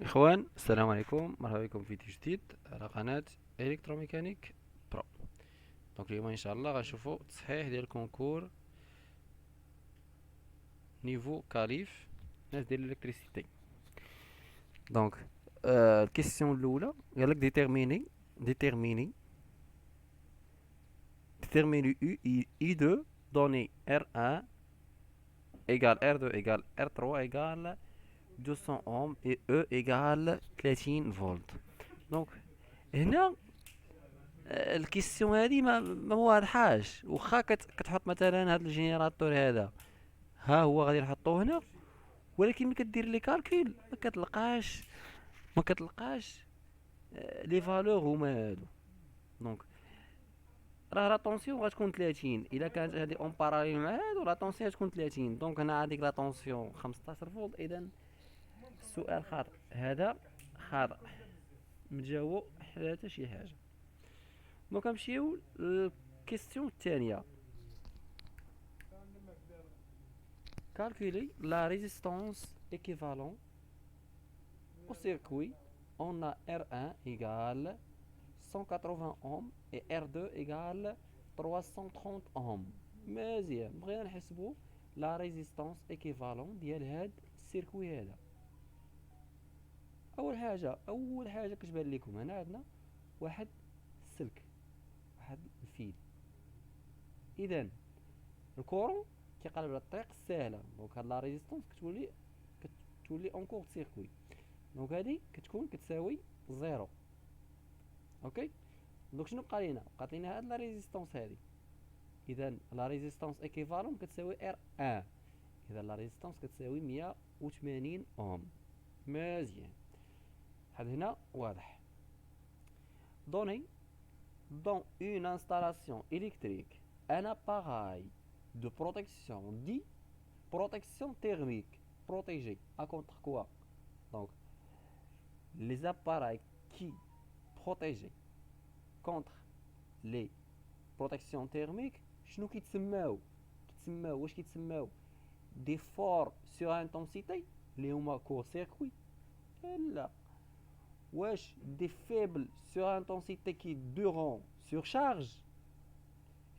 إخوان، السلام عليكم، مرحبا بكم في فيديو جديد على قناة إلكتروميكانيك برو. دونك اليوم إن شاء الله غنشوفو تصحيح ديال كونكور نيفو كاليف ناس ديال الإلكتريسيتي. دونك الكيستيون الأولى قالك ديتيرميني I2 دوني R1 égale R2 égale R3 égale 200 ohms et E égale 30 فولت. دونك هنا الكيستيون هذه ما واضحاش. واخا كتحط مثلا هذا الجينيراتور هذا، ها هو غادي نحطوه هنا، ولكن ملي كدير لي كالكول ما كتلقاش لي فالور هما هادو. دونك راه لا طونسيون غتكون 30 الا كانت هذه اون باراليل مع هادو، لا طونسيون غتكون 30. دونك هنا عندك لا طونسيون 15 فولت. اذا السؤال خاطئ، هذا خاطئ، متجاوب حتى شي حاجه. دونك نمشيو للكيستيون الثانيه. Calculer la résistance équivalente au circuit. On a R1 égale 180 ohms et R2 égale 330 ohms. مزيان، بغينا نحسبو لا ريزيستانس ايكيفالون ديال هاد السيركوي هذا. اول حاجه كتبان لكم هنا عندنا واحد السلك، واحد الفيل. اذا الكورون كيقلب على الطريق السهله. دونك هاد لا ريزيستانس كتولي اون كور سيركوي. دونك هادي كتكون كتساوي زيرو. اوكي. دونك شنو بقى لينا؟ بقات لينا هاد لا ريزيستانس هادي. اذا لا ريزيستانس ايكيفالون كتساوي ار 1. اذا لا ريزيستانس كتساوي 180 اوم. مزيان، لحد هنا واضح. دوني dans une installation électrique un appareil de protection dit protection thermique protégé à contre quoi? Donc les appareils qui protègent contre les protections thermiques شنو كيتسماو دي فور سور انتنسيتي اللي هما كور سيركوي؟ لا. واش دي فيبل سور انتنسيتي كي دورون سور شارج؟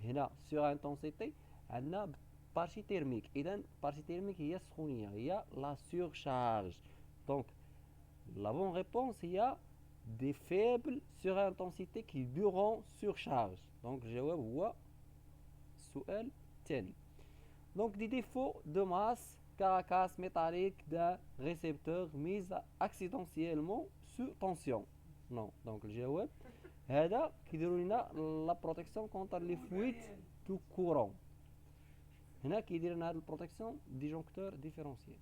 هنا سور انتنسيتي عندنا بارشي تيرميك. اذا بارشي تيرميك هي السخونيه، هي لا سور شارج. دونك لا بون ريبونس هي دي فيبل سور انتنسيتي كي دورون سور شارج. دونك الجواب هو السؤال الثاني. Donc des défauts de masse, caracasse métallique d'un récepteur mise accidentellement sous tension. Non. Donc الجواب هذا كيديروا لنا لا بروتيكسيون كونتر لي فويت دو كورون. هنا كيدير لنا هاد البروتيكسيون ديجونكتور ديفيرونسييل.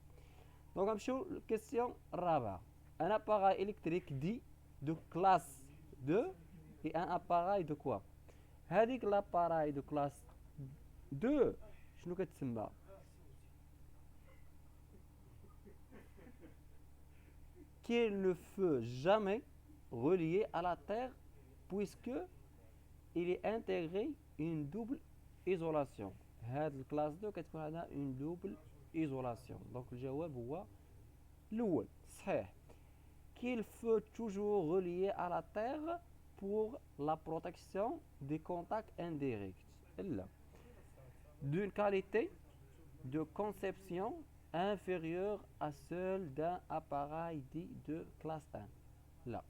دونك نمشيو للكيستيون الرابعه. ان اباراي الكتريك دي دو كلاس 2 et un appareil de quoi؟ هذيك لاباراي دو كلاس 2 شنو كتسمى؟ qui ne fut jamais relié à la Terre puisque il est intégré une double isolation. هاد الكلاس 2 كتكون عندها une double isolation. donc الجواب هو الأول صحيح. qu'il fut toujours relié à la Terre pour la protection des contacts indirects. لا. d'une qualité de conception inférieure à celle d'un appareil dit de classe 1. لا.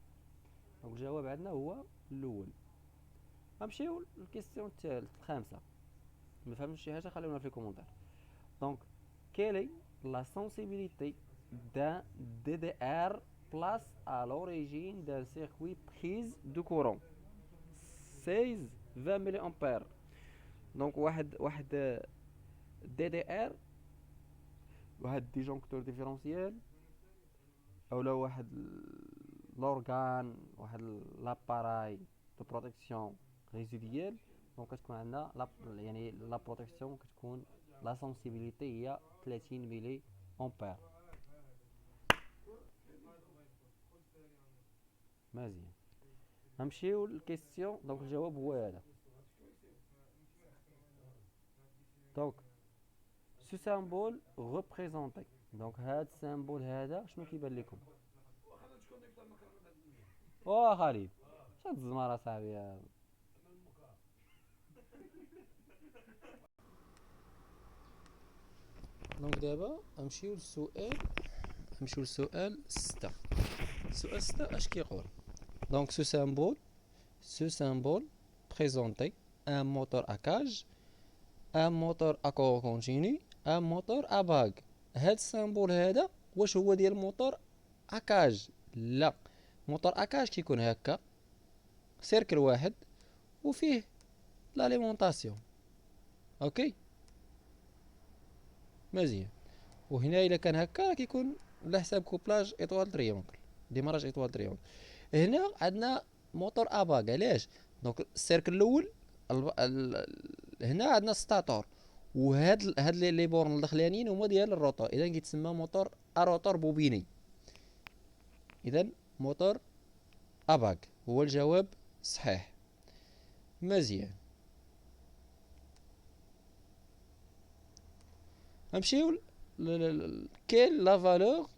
دونك الجواب عندنا هو الاول. غنمشيو للكيستيون الخامسه. ما فهمتش شي حاجه خليونا في الكومونتير. دونك quelle est la sensibilité d'un DDR place à l'origine d'un circuit prise de courant 16 20 ملي امبير. دونك واحد DDR، واحد ديجونكتور ديفيرونسيال، اولا واحد لورغان، واحد لاباراي دو بروتيكسيون ريزيديال. دونك كتكون عندنا يعني لا بروتيكسيون كتكون لا سونسيبيليتي هي 30 ملي امبير. مزيان. نمشيو للكيستيون. دونك الجواب هو هذا. دونك سو سامبول ريبريزونتي. دونك هاد السامبول هذا شنو كيبان لكم؟ واه خالد، شاد الزمارة صاحبي. دونك دابا نمشيو للسؤال 6. السؤال 6 اش كيقول؟ دونك ce symbole présentait un moteur à cage, un moteur à courant continu, un moteur à bague. هاد السامبول هذا واش هو ديال موتور اكاج؟ لا، موتور اكاج كيكون هكا سيركل واحد وفيه لاليمونطاسيون. اوكي مزيان. وهنا الا كان هكا راه كيكون على حساب كوبلاج ايطوال تريونغل، ديماراج ايطوال تريونغل. هنا عندنا موتور اباغ. علاش؟ دونك السيركل الاول هنا عندنا ستاتور، هاد لي بورن الاخرانيين هما ديال الروتور، اذا كيتسمى موتور اروتور بوبيني. اذا موتور اباغ هو الجواب صحيح. مزيان. نمشيو كاين لا فالور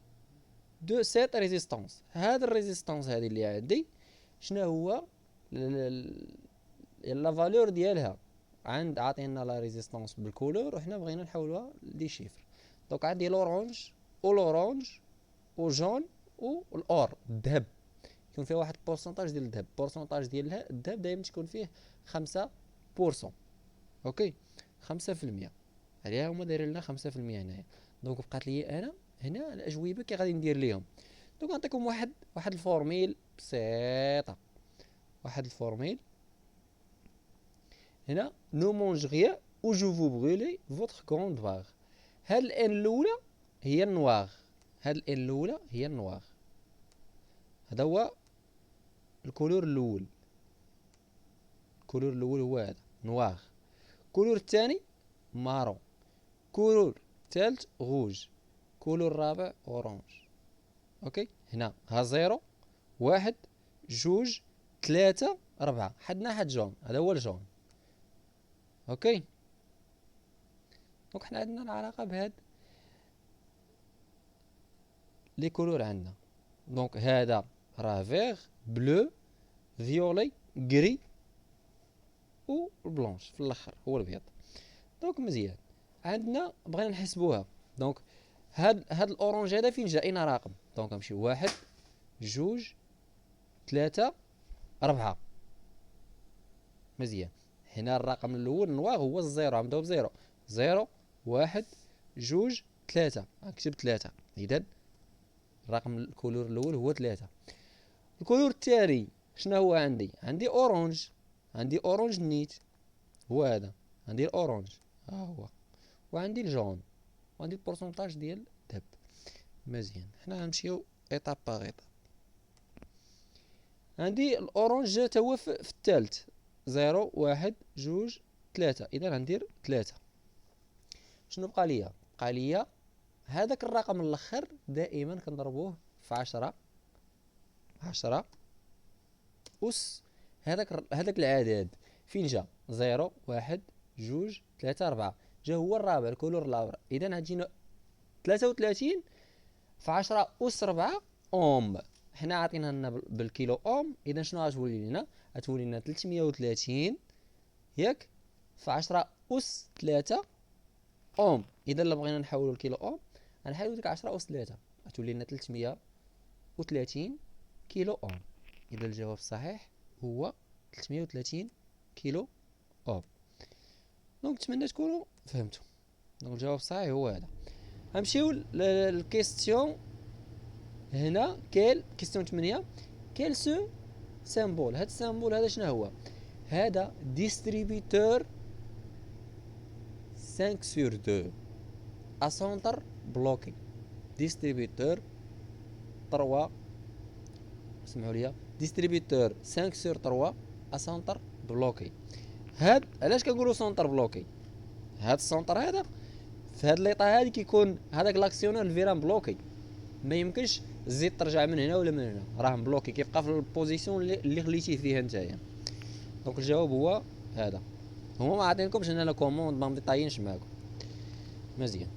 دو سيت ريزيستانس. هاد الريزيستانس هادي اللي عندي شنو هو لا فالور ديالها؟ عاطينا لا ريزيستانس بالكولور وحنا بغينا نحولوها لدي شيفر. دونك عندي لورانج وجون والاور الذهب، يكون فيه واحد البورسونتاج ديال الذهب. البورسونتاج ديال الذهب دائما تكون فيه 5%. اوكي 5%. عليها هما دايرين لنا 5% هنايا. دونك بقات لي انا هنا الاجوبه كي غادي ندير ليهم. دونك نعطيكم واحد الفورميل بسيطه. واحد الفورميل هنا: نو مونج غيا او جو فو بغولي فوتر كروند فاغ. هاد الان الاولى هي النواغ، هذا هو الكولور الاول. هو هذا نواغ. الكولور الثاني مارون. كولور الثالث غوج. كولور الرابع اورانج. اوكي هنا ها 0 1 2 3 4 حدنا حد جون، هذا هو الجون. اوكي دونك حنا عندنا العلاقه بهاد لي كولور عندنا. دونك هذا راه فيغ بلو فيولي غري و البلونش في الاخر هو الابيض. دونك مزيان عندنا بغينا نحسبوها. دونك هاد الاورانج هذا فين جاينا رقم. دونك نمشيو 1 2 3 4. مزيان. هنا الرقم الاول النواغ هو الزيرو، غنبداو بزيرو. 0 1 2 3. غنكتب 3. اذا الرقم الكولور الاول هو 3. الكولور الثاني شنو هو عندي اورانج نيت هو هذا. عندي الاورانج ها هو، وعندي الجون، وعندي البورسونتاج ديال الذهب. مزيان حنا غنمشيو ايطاب باغ ايطاب. عندي الاورانج جا تا هو في الثالث 0 1 2 3. اذا غندير 3. شنو بقى ليا؟ بقى ليا هذاك الرقم الاخر دائما كنضربوه في 10 أس هذاك العدد. فين جا؟ 0 1 2 3 4. جا هو الرابع، الكولور الرابع. اذا غتجينا 33 في 10 أس 4 اوم. حنا عاطينها لنا بالكيلو اوم. اذا شنو غتولي لنا؟ غتولي لنا 330 ياك في 10 أس 3 اوم. اذا الا بغينا نحولوا الكيلو اوم غنحاولوا ديك 10 أس 3 غتولي لنا 330 كيلو اوم. اذا الجواب الصحيح هو 330 كيلو اوم. دونك نتمنى تكونوا فهمتوا. دونك الجواب الصحيح هو هذا. غنمشيو للكيستيون. هنا كاين كيستيون 8. كاين سو سامبول. هاد السامبول هذا شنو هو؟ هذا ديستريبيتور 5 sur 2 à centre bloqué. ديستريبيتور 3 اسمعوا لي، ديستريبيتور 5 sur 3 à centre bloqué. هاد علاش كنقولوا سونتر بلوكي؟ هاد السونتر هذا في هاد ليطا هادي كيكون هذاك لاكسيونير الفيران بلوكي، ما يمكنش تزيد ترجع من هنا ولا من هنا، راه بلوكي كيبقى في البوزيسيون اللي خليتيه فيها نتايا. دونك الجواب هو هذا. هما ما عاطينكمش هنا لا كوموند، ما مديطاينش معاكم. مزيان.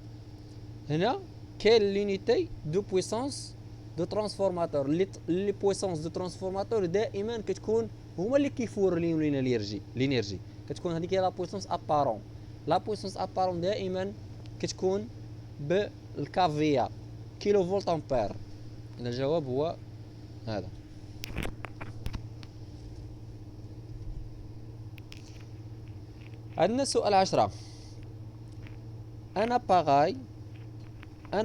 هنا كاين لونيتي دو بويسونس دو ترانسفورماتور لي بويسونس دو ترانسفورماتور دائما كتكون هما اللي كيفورنيو لينا لينيرجي كتكون هذيك هي لا بويسونس ابارون. لا بويسونس ابارون دائما كتكون بالكافيا كيلو فولت امبير. الجواب هو هذا. عندنا سؤال 10. un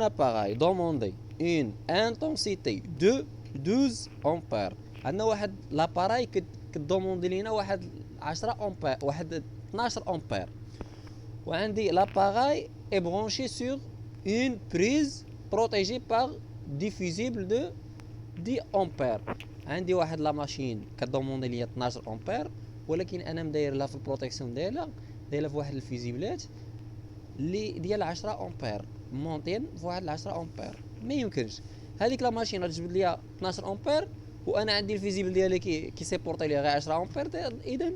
appareil demandé une intensité de 12 ampères. عندنا واحد لاباراي كدوموندي لينا واحد 10 امبير واحد 12 امبير وعندي l'appareil est branché sur une prise protégée par des fusibles de 10 ampères. عندي واحد لا ماشين كدوموندي ليا 12 امبير ولكن انا مداير لها في البروتيكسيون ديالها دايرها في واحد الفيزيبلات اللي ديال 10 امبير مونطين في واحد 10 امبير. ما يمكنش هذيك لا ماشين غتجبد ليا 12 امبير وانا عندي الفيزيبل ديالي كي سيبورتي ليا غير 10 امبير. اذا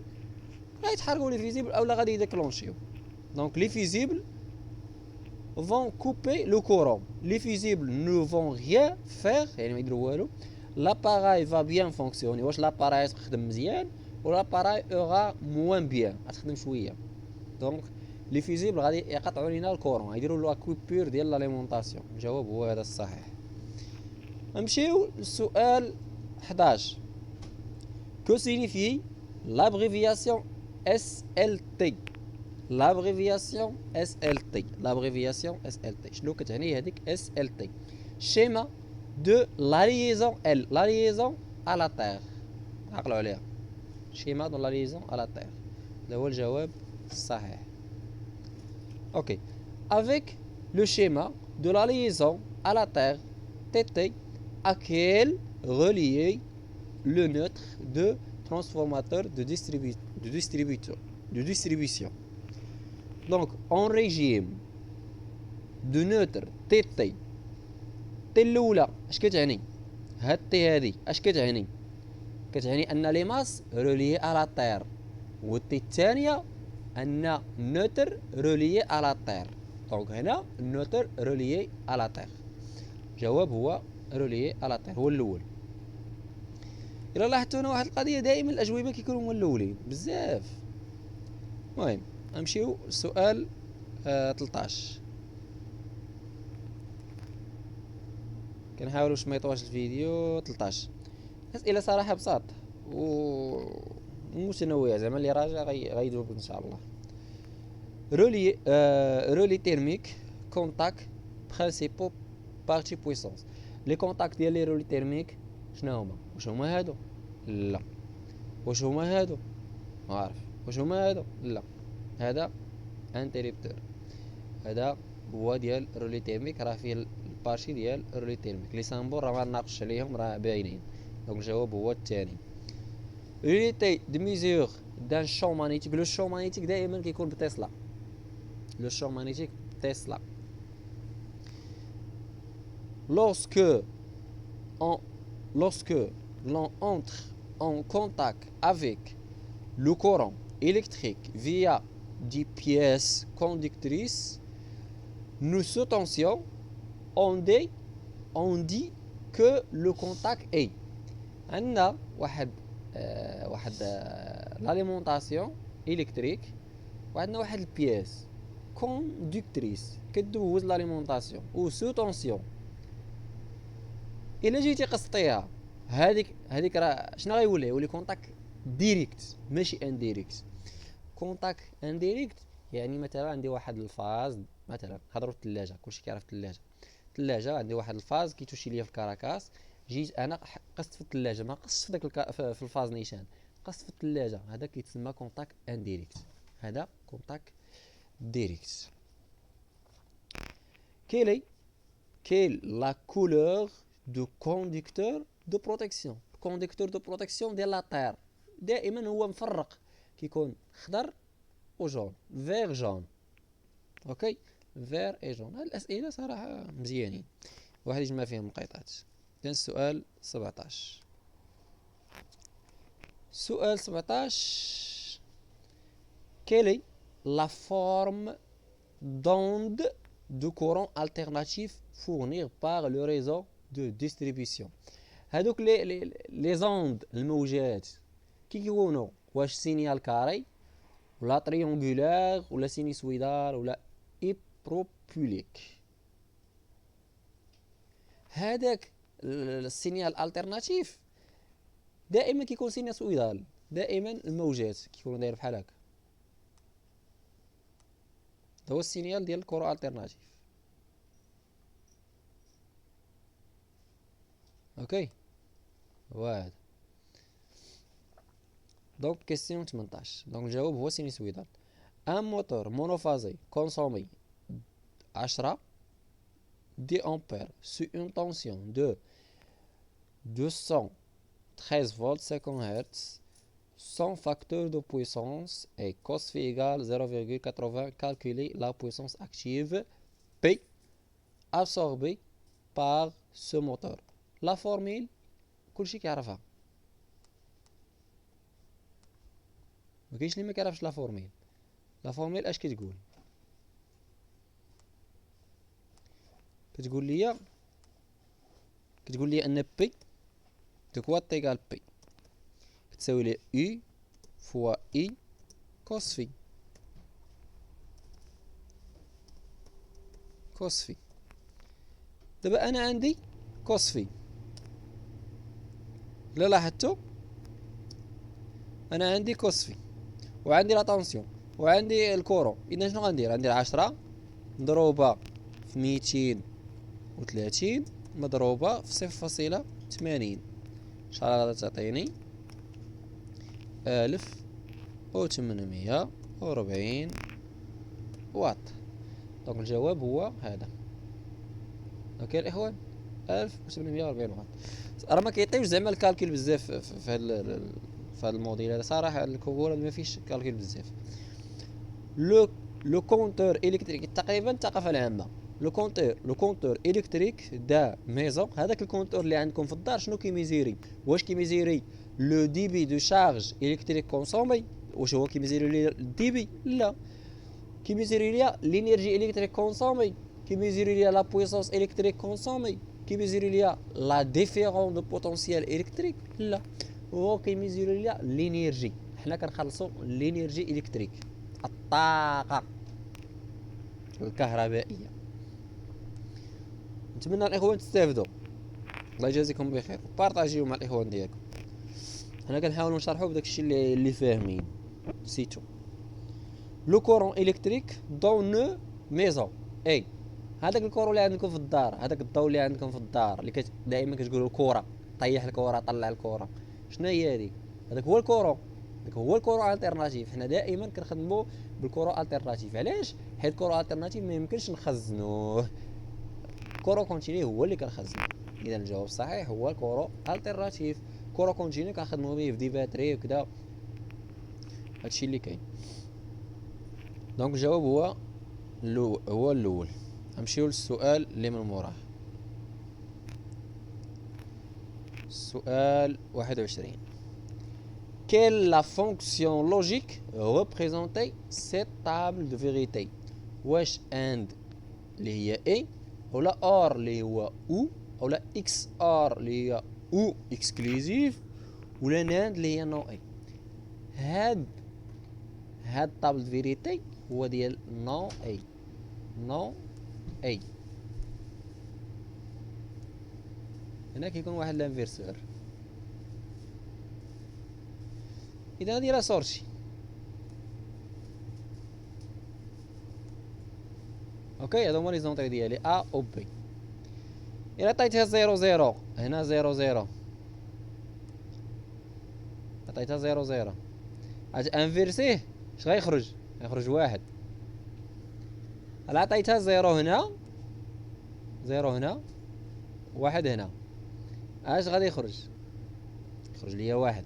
غيتحرقوا لي فيزيبل اولا غادي يديكلونشيو. دونك لي فيزيبل vont couper le courant. Les fusibles ne vont rien faire يعني ما يديروا والو. L'appareil va bien fonctionner. واش l'appareil تخدم مزيان و l'appareil aura moins bien غتخدم شويه. دونك لي فيزيبل غادي يقطعوا لينا الكورون يديروا له كوبور ديال لاليمونطاسيون. الجواب هو هذا الصحيح. نمشيو للسؤال 11. Que signifie l'abréviation SLT? L'abréviation SLT. L'abréviation SLT. شنو كتعني هذيك SLT؟ Schéma de la liaison L. La liaison à la terre. عقلوا عليها. Schéma de la liaison à la terre. هذا هو الجواب الصحيح. Ok. Avec le schéma de la liaison à la terre TT, à quel relier le neutre de transformateur de distribution. Donc en régime de neutre TT تي الاولى اش كتعني؟ هاد تي هادي اش كتعني؟ كتعني ان لي ماس روليي على طير. والتي الثانيه ان نوتر روليي على طير. دونك هنا نوتر روليي على طير. الجواب هو روليي على طير هو الاول. الا لاحظتوا هنا واحد القضيه دائما الاجوبه كيكونوا هما الاولين بزاف. المهم نمشيو للسؤال 13. كنحاولوا باش ما يطولش الفيديو. 13 اسئله صراحه بساط ومتنوعه زعما اللي راجع غيجاوب ان شاء الله. رولي تيرميك كونتاك برينسيبو بارتي بويسونس. لي كونتاك ديال لي رولي تيرميك شنو هما؟ واش هما هادو؟ لا. واش هما هادو؟ ما عارف. واش هما هادو؟ لا. هذا انتريبتور. هذا هو ديال رولي تيرميك راه فيه البارشي ديال رولي تيرميك. لي سامبل راه ما ناقش عليهم راه باينين. دونك الجواب هو الثاني. L'unité de mesure d'un champ magnétique. Le champ magnétique دائما كيكون بتسلا. Le champ magnétique Tesla. Lorsque l'on entre en contact avec le courant électrique via des pièces conductrices, nous sous tension, on dit que le contact est. عندنا واحد l'alimentation électrique وعندنا واحد البياس كوندكتريس كدوز لاليمونطاسيون و سو طونسيون. الا جيتي قسطيها هذيك راه شنو غيولي؟ يولي كونتاك ديريكت ماشي انديريكت. كونتاك انديريكت يعني مثلا عندي واحد الفاز، مثلا هضروا الثلاجه كلشي كيعرف الثلاجه عندي واحد الفاز كيتوشي ليا في الكراكاس. جيت انا قصت في الثلاجه ما قصتش في داك في الفاز نيشان، قصت في الثلاجه. هذا كيتسمى كونتاك انديريكت. هذا كونتاك direct. Quelle est la couleur du conducteur de protection? conducteur de protection ديال لا طير دائما هو مفرق كيكون خضر وجون فير جون. اوكي فير اي جون. هاد الاسئله صراحه مزيانين واحد يجمع فيهم القيطات. كان السؤال 17. سؤال 17. Quelle est la forme d'onde de courant alternatif fournie par le réseau دو ديستريبيسيون. هادوك لي زوند الموجات كي كيكونوا واش سينيال كاري ولا تريونغولار ولا سينيسويدال ولا ايبروبوليك. هذاك السينيال الالترناتيف دائما كيكون سينيسويدال، دائما الموجات كيكونوا داير بحال هكا، هو السينيال ديال الكرة الترناتيف. اوكي واحد. دونك كيسيون 18، دونك الجواب هو سينيسويدال. ان موتور مونوفازي كونسومي 10 10 ampères sur une tension de 213 volts 50 Hz. Son facteur de puissance est cos phi égale 0,80. Calculer la puissance active P absorbée par ce moteur. La formule كلشي كيعرفها، مكاينش اللي ما كيعرفش لا فورميل. لا فورميل اش كتقول؟ كتقول لي ان بي دو وات ايغال بي كتساوي لي يو فوا اي كوس في. دابا انا عندي كوس في، لا لاحظتوا انا عندي كوس في وعندي لا طونسيون وعندي الكورو. اذا شنو غندير؟ غندير 10 مضروبه في 230 مضروبه في 0.80. شحال غادا تعطيني؟ 1840 واط. دونك الجواب هو هذا. اوكي الاخوان، 1840 واط. راه ما كيعطيوش زعما الكالكول بزاف في هذا الموديل هذا صراحه. الكوكولا ما فيش كالكول بزاف. لو كونتور الكتريك تقريبا الثقافه العامه. لو كونتور الكتريك دا ميزون، هذاك الكونتور اللي عندكم في الدار شنو كيميزيري؟ واش كيميزيري لو ديبي دو شارج الكتريك كونسومي؟ واش هو كيميزيري لي الديبي؟ لا، كيميزيري لي لينيرجي الكتريك كونسومي، كيميزيري لي لا بويسونس الكتريك كونسومي، كيميزيري لي لا ديفيرون دو بوتونسيال الكتريك؟ لا، هو كيميزيري لي لينيرجي. حنا كنخلصوا لينيرجي الكتريك، الطاقه الكهربائيه. نتمنى الاخوان تستافدوا، الله يجازيكم بخير، بارطاجيو مع الاخوان ديالكم. حنا كنحاولوا نشرحوا بداك الشيء اللي فاهمين. سيتو لو كورون الكتريك دون ميزون اي، هذاك الكورو اللي عندكم في الدار، هذاك الضوء اللي عندكم في الدار اللي دائما كتقولوا الكره، طيح الكره طلع الكره، شنو هي هذيك؟ هذاك هو الكورو، هذاك هو الكورو التيرناتيف. حنا دائما كنخدموا بالكورو التيرناتيف. علاش؟ حيت الكورو التيرناتيف ما يمكنش نخزنوه، كورو كونتيني هو اللي كنخزنو. اذا الجواب الصحيح هو الكورو التيرناتيف. كورو كونتيني كنخدموا به في دي باتري وكذا، هادشي اللي كاين. دونك الجواب هو الاول. نمشيو للسؤال اللي من موراه. سؤال 21. Quelle la fonction logique représenter cette table de vérité؟ واش and اللي هي a، ولا or اللي هو ou، ولا XOR اللي هي ou exclusive، ولا NAND اللي هي نو a؟ هاد طابل دو فيريتي هو ديال نو a. نو a هنا كيكون واحد لانفيرسور. اذا هادي راه سورتي. اوكي هادو هما لي زونطري ديالي ا او بي. الا عطيتها 0 0 هنا 0 0، عطيتها 0 0 انفيرسيه اش غيخرج؟ غيخرج واحد. الا عطيتها 0 هنا، 0 هنا، واحد هنا، اش غادي يخرج؟ يخرج ليا واحد.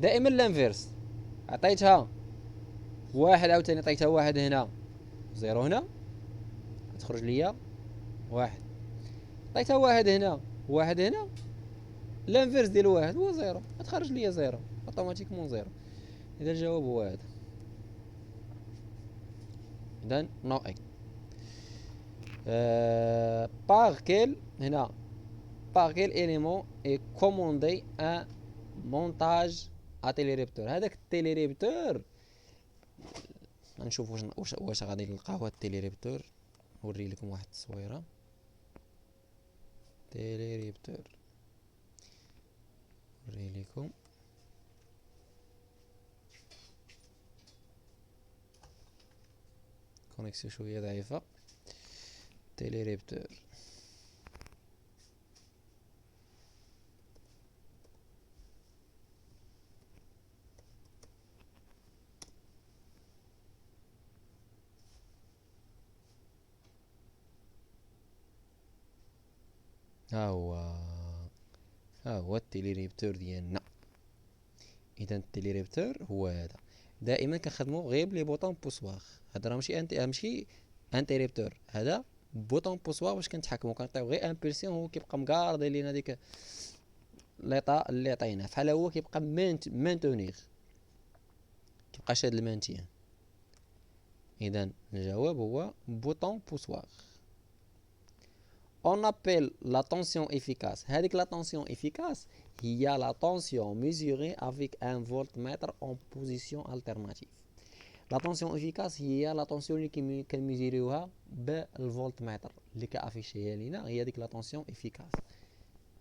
دائما لانفيرس، عطيتها واحد عاوتاني عطيتها واحد هنا، 0 هنا، غتخرج ليا واحد. عطيتها واحد هنا، واحد هنا، لانفيرس ديال واحد هو 0، غتخرج ليا 0 اوتوماتيكمون 0. اذا الجواب هو هذا. اذا نو اي. par quel هنا par quel élément est commandé un montage à télérépteur. هذاك التيليريبتور غنشوف واش غادي نلقاو هاد التيليريبتور. نوري لكم واحد التصويره. تيليريبتور نوري لكم. كونيكسيون شويه ضعيفه. تيليريبتور ها هو التيليريبتور ديالنا. اذا التيليريبتور هو هذا. دائما كنخدمو غير بلي بوطون بوسواغ. هذا راه ماشي انتيريبتور، هذا بوطون بوسواغ باش كنتحكمو. كنعطيو غير امبولسيون هو كيبقى مكارضي لينا ديك ليطا اللي عطيناه. بحال هو كيبقى مانتونيغ، كيبقى شاد المانتيان. اذا الجواب هو بوطون بوسواغ. On appelle la tension efficace. هذيك la tension efficace هي la tension mesurée avec un voltmètre en position alternative. La tension efficace هي la tension اللي كنميزيريوها بالفولتمتر اللي كافيشيها لينا، هي ديك la tension efficace.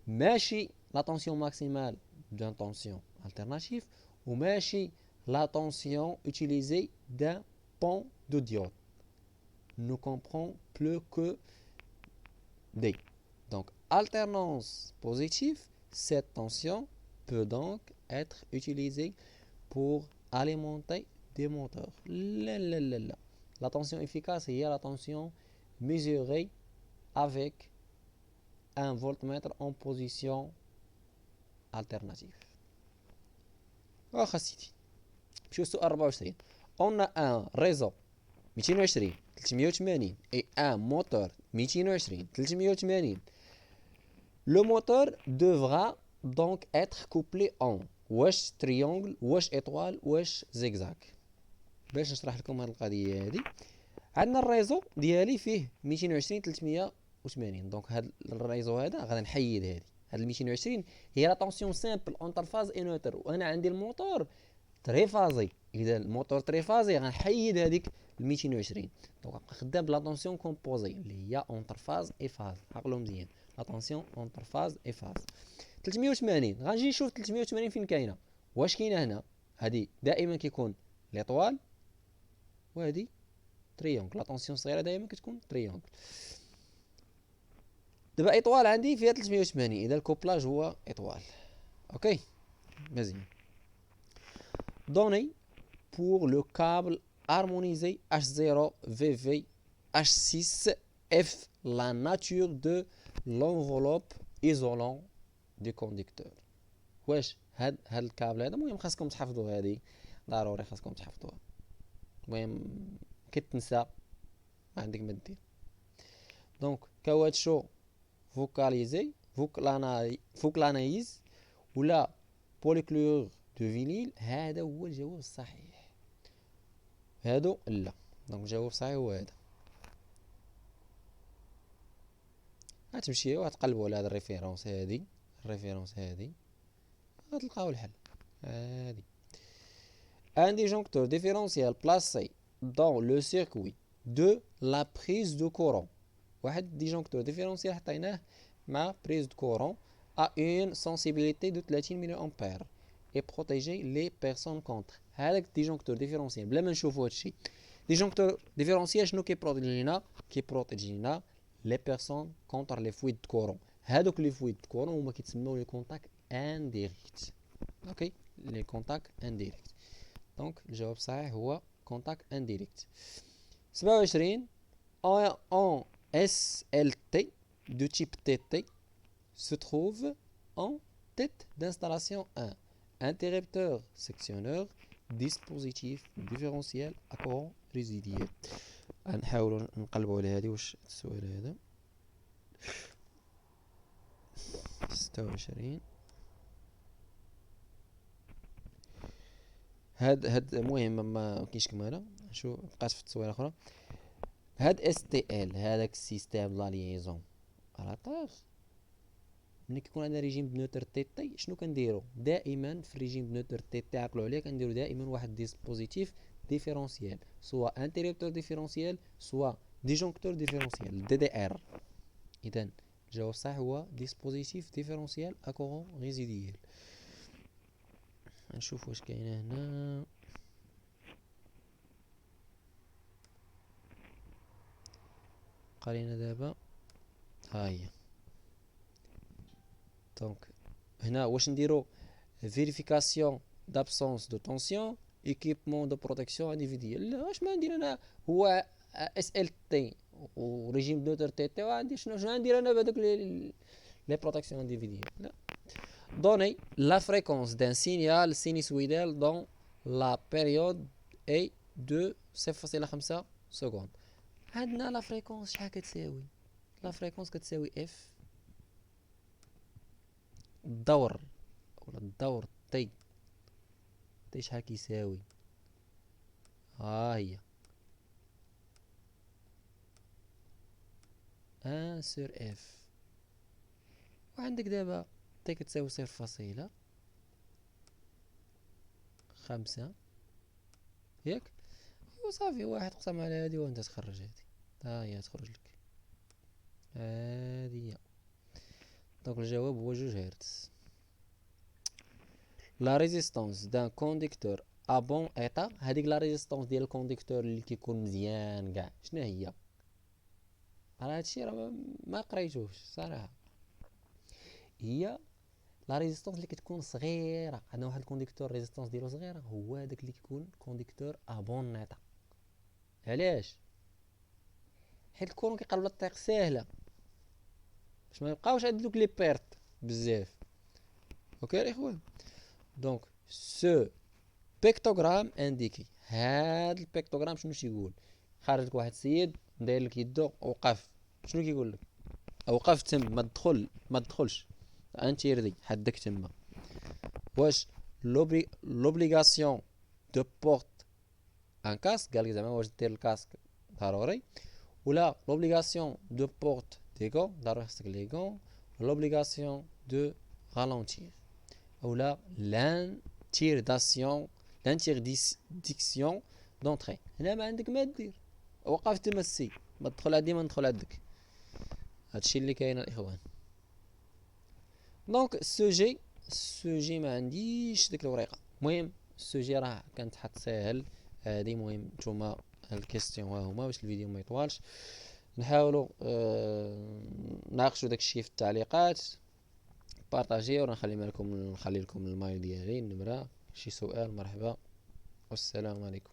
ماشي la tension maximale d'un tension alternatif وماشي la tension utilisée d'un pont de diode. Ne comprend plus que D. Donc, alternance positive, cette tension peut donc être utilisée pour alimenter des moteurs. La tension efficace est la tension mesurée avec un voltmètre en position alternative. واخا سيدي نمشيو للسؤال 24. On a un réseau 220 380 et un moteur 220 380. Le moteur devra donc être couplé en واش triangle واش étoile واش zigzag. باش نشرح لكم هذه القضيه هذه، عندنا الريزو ديالي فيه 220 380. دونك هذا الريزو هذا غادي نحيد هذا 220 هي لا طونسيون سامبل اونتر فاز اي نوتر، وانا عندي الموتور تريفازي. اذا الموتور تريفازي غنحيد هذيك 220. دونك غنبقى خدام بلا طونسيون كومبوزي اللي هي اونتر فاز اي فاز. عقلوا مزيان، لا طونسيون اونتر فاز اي فاز. 380 غنجي نشوف 380 فين كاينه. واش كاينه هنا؟ هذه دائما كيكون ليطوال وهذه تريونغل. لا طونسيون صغيره دائما كتكون تريونغل. دابا ايطوال عندي فيها 380، اذا الكوبلاج هو ايطوال. اوكي مزيان. دوني pour le câble harmonisé H0 VV H6 F la nature de l'enveloppe isolant du conducteur. واش هاد الكابل هذا المهم خاصكم تحفظوا، هذه ضروري خاصكم تحفظوها. المهم كتنسى ما عندك ما دير. دونك كاواتشو فوكاليزي فوكلانايز ولا بوليكلور دو فينيل، هذا هو الجواب الصحيح. هادو لا. دونك الجواب الصحيح هو هذا. غتمشيو غتقلبوا على هاد الريفيرونس هادي، الريفيرونس هادي غتلقاو الحل. هادي un disjoncteur différentiel placé dans le circuit de la prise de courant. واحد ديجونكتور ديفيرونسيال حطيناه مع بريز دو كورون à une sensibilité de 30 mA et protéger les personnes contre. هذاك الديجونكتور ديفيرونسيال بلا ما نشوفوا هادشي. ديجونكتور ديفيرونسيال شنو كيبروتيجي لينا؟ كيبروتيجي لينا لي بيرسون كونتر لي فويد دو كورون. هادوك لي فويد دو كورون هما كيتسموا لي كونتاك انديريكت. اوكي لي كونتاك انديريكت. دونك الجواب الصحيح هو كونتاك انديريكت. 27 en SLT de type TT se trouve en tête d'installation 1 interrupteur sectionneur dispositif différentiel à courant résiduel. نحاولوا نقلبوا على هذه. واش السؤال هذا 26 هاد المهم ما كاينش كماله. شو بقات في التصويره اخرى. هاد اس تي ال هذاك السيستيم لا ليزون على طاغ. ملي كيكون عندنا ريجيم بنوتر تي تي شنو كنديرو دائما في الريجيم بنوتر تي تي عقلوا عليه كنديرو دائما واحد ديسبوزيتيف ديفيرونسيال سوا انتريبتور ديفيرونسيال سوا ديجونكتور ديفيرونسيال دي دي ار. اذا الجواب الصحيح هو ديسبوزيتيف ديفيرونسيال ا كورون ريزيديال. نشوف واش كاينه هنا. قالينا دابا ها هي. دونك هنا واش نديرو فيريفيكاسيون d'absence de tension équipement de protection individuelle. لا واش ما ندير انا هو اس ال تي وريجيم نوتر تي تي وعندي شنو ندير انا بهذوك لي بروتيكسيون انديفيديوال. لا دوني لا فريكونس دان سينيال سينيسويدال دون لا بيريود اي دو 0.5 سكوند. عندنا لا فريكونس شحال كتساوي؟ لا فريكونس كتساوي اف الدور ولا الدور تي شحال كيساوي؟ ها هي 1 سور اف. وعندك دابا تي كتساوي 0.5 ياك وصافي واحد قسم على هادي وانت تخرج هادي. ها هي تخرج لك هادي. دونك الجواب هو 2 هرتز. لا ريزيستانس دان كونديكتور ا بون ايطا. هذيك لا ريزيستانس ديال الكونديكتور اللي كيكون مزيان كاع شنو هي؟ انا هادشي راه ما قريتوش صراحه. هي لا ريزيستانس اللي كتكون صغيره. عندنا واحد الكونديكتور ريزيستانس ديالو صغيره هو هذاك اللي كيكون كونديكتور ا بون ايطا. علاش؟ حيت الكورون كيقلب الطريق ساهله باش ما يبقاوش هاد دوك لي بيرت بزاف. اوكي الاخوان. دونك سو بيكتوغرام انديكي. هاد البيكتوغرام شنو تيقول؟ خارج لك واحد السيد داير لك يدو وقف. شنو كيقول لك؟ وقف تم ما تدخلش انتيردي حدك تما. واش لوبليغاسيون دو بورت ان كاسك؟ قال لك زعما واش دير الكاسك ضروري ولا لوبليغاسيون دو بورت دي غون ضروري خصك لي غون لوبليغاسيون دو رالونتير اولا لانتيرديكسيون دونطري. هنا ما عندك ما دير وقف تما السي ما تدخل عندي ما ندخل عندك. هادشي اللي كاين الاخوان. دونك السوجي ما عنديش ديك الوريقه. المهم السوجي راه كان تحط ساهل هادي. المهم نتوما الكيستيون ها هما باش الفيديو ما يطوالش. نحاولوا ناقشوا داكشي في التعليقات بارطاجيو. نخلي لكم المايل ديالي النمره شي سؤال مرحبا والسلام عليكم.